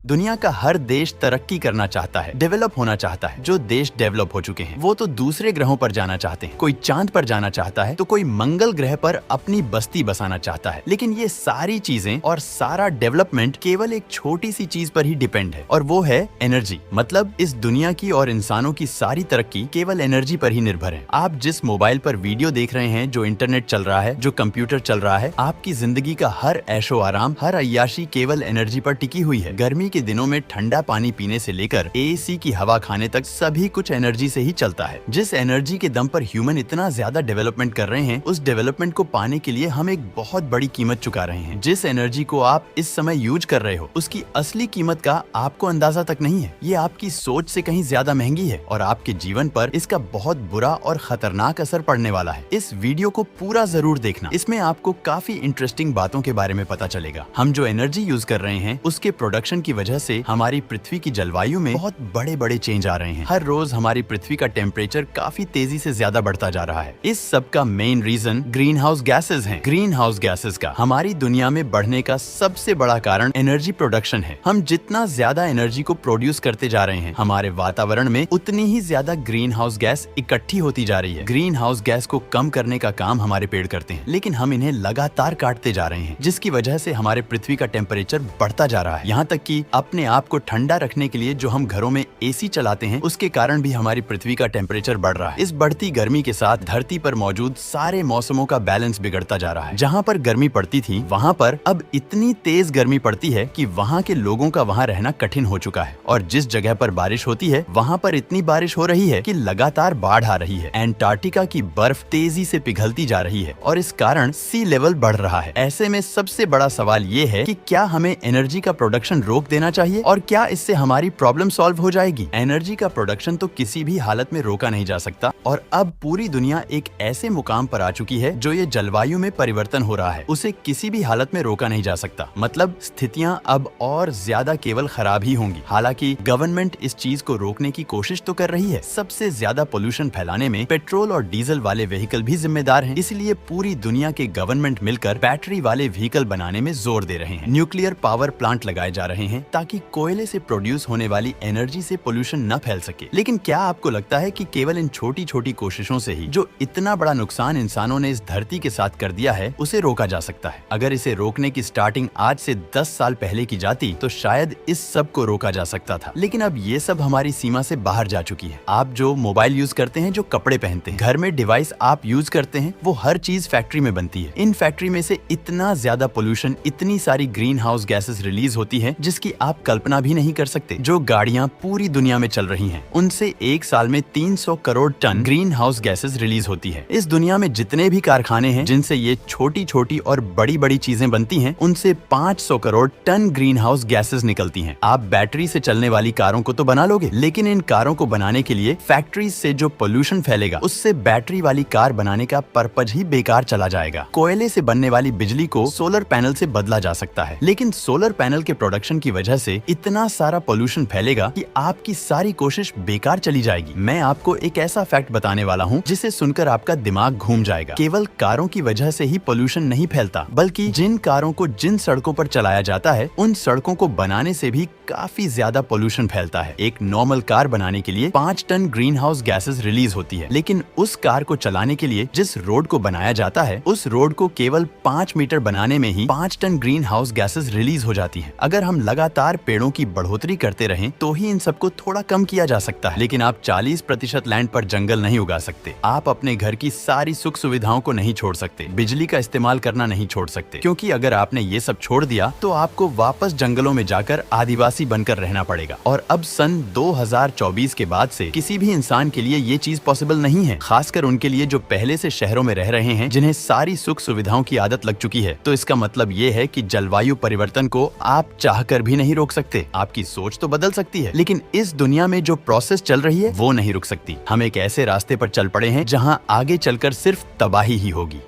दुनिया का हर देश तरक्की करना चाहता है, डेवलप होना चाहता है। जो देश डेवलप हो चुके हैं वो तो दूसरे ग्रहों पर जाना चाहते हैं, कोई चांद पर जाना चाहता है तो कोई मंगल ग्रह पर अपनी बस्ती बसाना चाहता है। लेकिन ये सारी चीजें और सारा डेवलपमेंट केवल एक छोटी सी चीज पर ही डिपेंड है, और वो है एनर्जी। मतलब इस दुनिया की और इंसानों की सारी तरक्की केवल एनर्जी पर ही निर्भर है। आप जिस मोबाइल पर वीडियो देख रहे हैं, जो इंटरनेट चल रहा है, जो कंप्यूटर चल रहा है, आपकी जिंदगी का हर ऐशो आराम, हर अय्याशी केवल एनर्जी पर टिकी हुई है। गर्मी के दिनों में ठंडा पानी पीने से लेकर एसी की हवा खाने तक सभी कुछ एनर्जी से ही चलता है। जिस एनर्जी के दम पर ह्यूमन इतना ज्यादा डेवलपमेंट कर रहे हैं, उस डेवलपमेंट को पाने के लिए हम एक बहुत बड़ी कीमत चुका रहे हैं। जिस एनर्जी को आप इस समय यूज कर रहे हो, उसकी असली कीमत का आपको अंदाजा तक नहीं है। ये आपकी सोच से कहीं ज्यादा महंगी है और आपके जीवन पर इसका बहुत बुरा और खतरनाक असर पड़ने वाला है। इस वीडियो को पूरा जरूर देखना, इसमें आपको काफी इंटरेस्टिंग बातों के बारे में पता चलेगा। हम जो एनर्जी यूज कर रहे हैं, उसके प्रोडक्शन की वजह से हमारी पृथ्वी की जलवायु में बहुत बड़े बड़े चेंज आ रहे हैं। हर रोज हमारी पृथ्वी का टेम्परेचर काफी तेजी से ज्यादा बढ़ता जा रहा है। इस सब का main reason greenhouse gases है। ग्रीन हाउस गैसेज का हमारी दुनिया में बढ़ने का सबसे बड़ा कारण एनर्जी प्रोडक्शन है। हम जितना ज्यादा एनर्जी को प्रोड्यूस करते जा रहे हैं, हमारे वातावरण में उतनी ही ज्यादा ग्रीन हाउस गैस इकट्ठी होती जा रही है। ग्रीन हाउस गैस को कम करने का काम हमारे पेड़ करते हैं, लेकिन हम इन्हें लगातार काटते जा रहे हैं, जिसकी वजह से हमारे पृथ्वी का टेम्परेचर बढ़ता जा रहा है। यहाँ तक कि अपने आप को ठंडा रखने के लिए जो हम घरों में एसी चलाते हैं, उसके कारण भी हमारी पृथ्वी का टेम्परेचर बढ़ रहा है। इस बढ़ती गर्मी के साथ धरती पर मौजूद सारे मौसमों का बैलेंस बिगड़ता जा रहा है। जहाँ पर गर्मी पड़ती थी, वहाँ पर अब इतनी तेज गर्मी पड़ती है कि वहाँ के लोगों का वहाँ रहना कठिन हो चुका है। और जिस जगह पर बारिश होती है, वहाँ पर इतनी बारिश हो रही है कि लगातार बाढ़ आ रही है। एंटार्क्टिका की बर्फ तेजी से पिघलती जा रही है और इस कारण सी लेवल बढ़ रहा है। ऐसे में सबसे बड़ा सवाल ये है कि क्या हमें एनर्जी का प्रोडक्शन रोक देना चाहिए, और क्या इससे हमारी प्रॉब्लम सॉल्व हो जाएगी? एनर्जी का प्रोडक्शन तो किसी भी हालत में रोका नहीं जा सकता, और अब पूरी दुनिया एक ऐसे मुकाम पर आ चुकी है जो ये जलवायु में परिवर्तन हो रहा है, उसे किसी भी हालत में रोका नहीं जा सकता। मतलब स्थितियां अब और ज्यादा केवल खराब ही होंगी। हालांकि गवर्नमेंट इस चीज को रोकने की कोशिश तो कर रही है। सबसे ज्यादा पोल्यूशन फैलाने में पेट्रोल और डीजल वाले व्हीकल भी जिम्मेदार हैं। इसलिए पूरी दुनिया के गवर्नमेंट मिलकर बैटरी वाले व्हीकल बनाने में जोर दे रहे हैं। न्यूक्लियर पावर प्लांट लगाए जा रहे हैं ताकि कोयले से प्रोड्यूस होने वाली एनर्जी से पोल्यूशन न फैल सके। लेकिन क्या आपको लगता है कि केवल इन छोटी छोटी कोशिशों से ही जो इतना बड़ा नुकसान इंसानों ने इस धरती के साथ कर दिया है, उसे रोका जा सकता है? अगर इसे रोकने की स्टार्टिंग आज से 10 साल पहले की जाती तो शायद इस सब को रोका जा सकता था। लेकिन अब ये सब हमारी सीमा से बाहर जा चुकी है। आप जो मोबाइल यूज करते हैं, जो कपड़े पहनते हैं, घर में डिवाइस आप यूज करते हैं, वो हर चीज फैक्ट्री में बनती है। इन फैक्ट्री में से इतना ज्यादा पोल्यूशन, इतनी सारी ग्रीन हाउस गैसेस रिलीज होती है जिसकी आप कल्पना भी नहीं कर सकते। जो गाड़ियां पूरी दुनिया में चल रही हैं, उनसे एक साल में 300 crore ton greenhouse gases release होती है। इस दुनिया में जितने भी कारखाने हैं जिनसे ये छोटी छोटी और बड़ी बड़ी चीजें बनती हैं, उनसे 500 crore ton greenhouse gases निकलती हैं। आप बैटरी से चलने वाली कारों को तो बना लोगे, लेकिन इन कारों को बनाने के लिए फैक्ट्रीज से जो पोल्यूशन फैलेगा, उससे बैटरी वाली कार बनाने का पर्पज ही बेकार चला जाएगा। कोयले से बनने वाली बिजली को सोलर पैनल से बदला जा सकता है, लेकिन सोलर पैनल के प्रोडक्शन की वजह से इतना सारा पोल्यूशन फैलेगा कि आपकी सारी कोशिश बेकार चली जाएगी। मैं आपको एक ऐसा फैक्ट बताने वाला हूँ जिसे सुनकर आपका दिमाग घूम जाएगा। केवल कारों की वजह से ही पोल्यूशन नहीं फैलता, बल्कि जिन कारों को जिन सड़कों पर चलाया जाता है, उन सड़कों को बनाने से भी काफी ज्यादा पोल्यूशन फैलता है। एक नॉर्मल कार बनाने के लिए 5 ton greenhouse gases release होती है, लेकिन उस कार को चलाने के लिए जिस रोड को बनाया जाता है, उस रोड को केवल 5 मीटर बनाने में ही 5 ton greenhouse gases release हो जाती है। अगर हम लगातार पेड़ों की बढ़ोतरी करते रहें तो ही इन सबको थोड़ा कम किया जा सकता है। लेकिन आप 40% लैंड पर जंगल नहीं उगा सकते। आप अपने घर की सारी सुख सुविधाओं को नहीं छोड़ सकते। बिजली का इस्तेमाल करना नहीं छोड़ सकते, क्योंकि अगर आपने ये सब छोड़ दिया तो आपको वापस जंगलों में जाकर आदिवासी बनकर रहना पड़ेगा। और अब सन 2024 के बाद से किसी भी इंसान के लिए ये चीज पॉसिबल नहीं है, खासकर उनके लिए जो पहले से शहरों में रह रहे हैं, जिन्हें सारी सुख सुविधाओं की आदत लग चुकी है। तो इसका मतलब ये है कि जलवायु परिवर्तन को आप चाहकर भी नहीं रोक सकते। आपकी सोच तो बदल सकती है, लेकिन इस दुनिया में जो प्रोसेस चल रही है वो नहीं रुक सकती। हम एक ऐसे रास्ते पर चल पड़े हैं जहाँ आगे चलकर सिर्फ तबाही ही होगी।